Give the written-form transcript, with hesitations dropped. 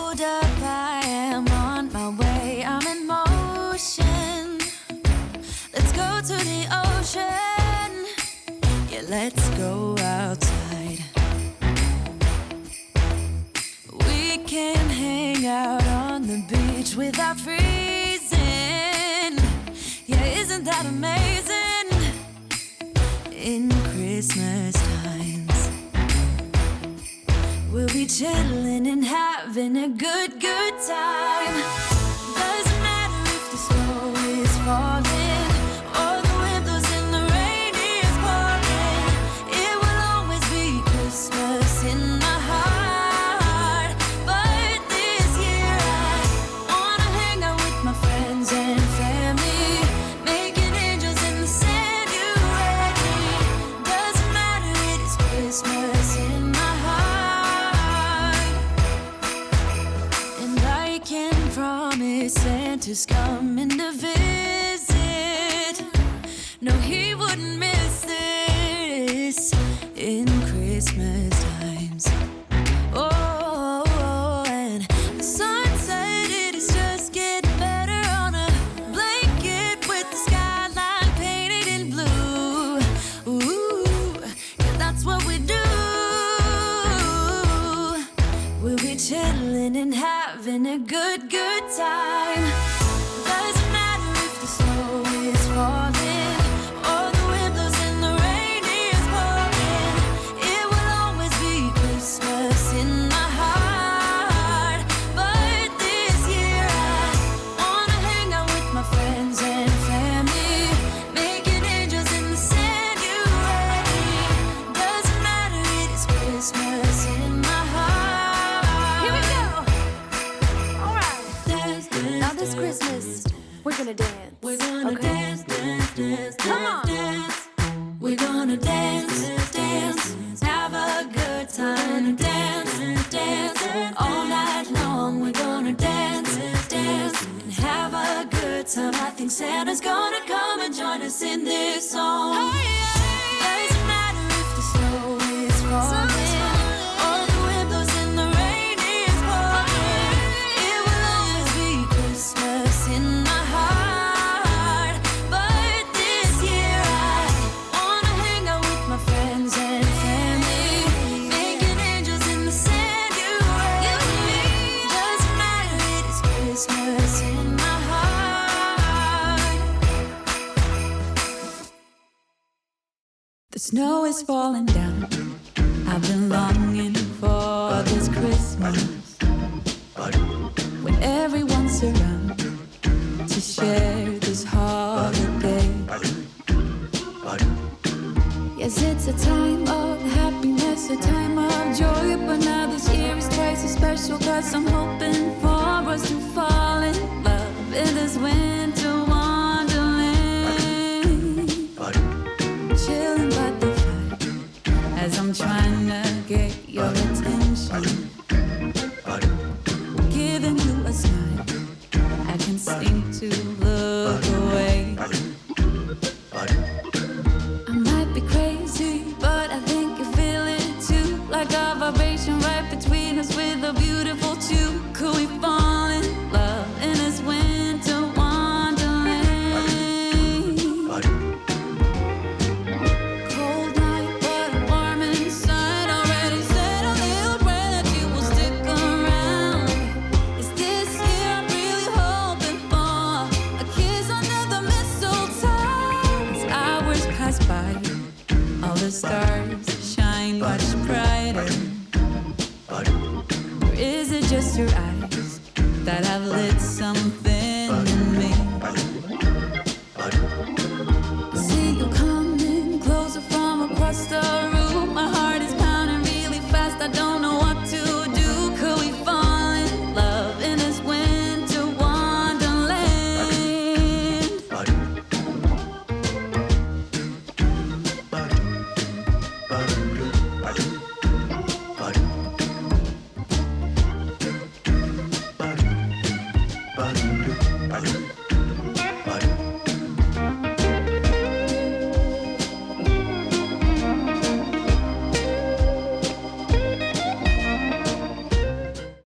hold up, I am on my way, I'm in motion. Let's go to the ocean, yeah, let's go outside. We can hang out on the beach without freezing, yeah, isn't that amazing? In Christmas times, we'll be chilling and having a good time. Doesn't matter if the snow is falling or the wind blows and the rain is pouring. It will always be Christmas in my heart. But this year I wanna hang out with my friends and family, making angels in the sand. You ready? Doesn't matter, it is Christmas in my heart. And I can promise Santa's coming to visit. No, he wouldn't miss this in Christmas times. Oh, and the sun said it is just getting better on a blanket with the skyline painted in blue. Ooh, yeah, that's what we do. We'll be chilling and having a good time. Doesn't matter if the snow is falling or the wind blows and the rain is pouring. It will always be Christmas in my heart. But this year I wanna hang out with my friends and family, making angels in the sand. You ready? Doesn't matter, it is Christmas in my heart. Here we go. All right. Dance, dance, now this Christmas, we're gonna dance. We're gonna dance, dance, dance, come on. Dance. We're gonna dance, dance, have a good time. Dance, dance, all night long. We're gonna dance, dance, and have a good time. I think Santa's gonna come and join us in this song. Doesn't matter if the snow is falling or the wind blows and the rain is pouring. It will always be Christmas in my heart. But this year I wanna hang out with my friends and family, making angels in the sand. You ready? Doesn't matter, it is Christmas in my heart. The snow is falling down. I've been longing for this Christmas, when everyone's around to share this holiday. Yes, it's a time of happiness, a time of joy. But now this year is twice as special, 'cause I'm hoping for us to fall in love in this winter wonderland. Chilling by the fire as I'm trying to get your attention, giving you a smile. I can't seem to look away. I might be crazy, but I think you feel it too. Like a vibration right between us with a beautiful tune. Could we fall in love in this winter wonderland? Cold night, but warm inside. Already said a little prayer that you will stick around. Is this year I'm really hoping for a kiss under the mistletoe? As hours pass by, all the stars shine much brighter. Or is it just your eyes that have lit something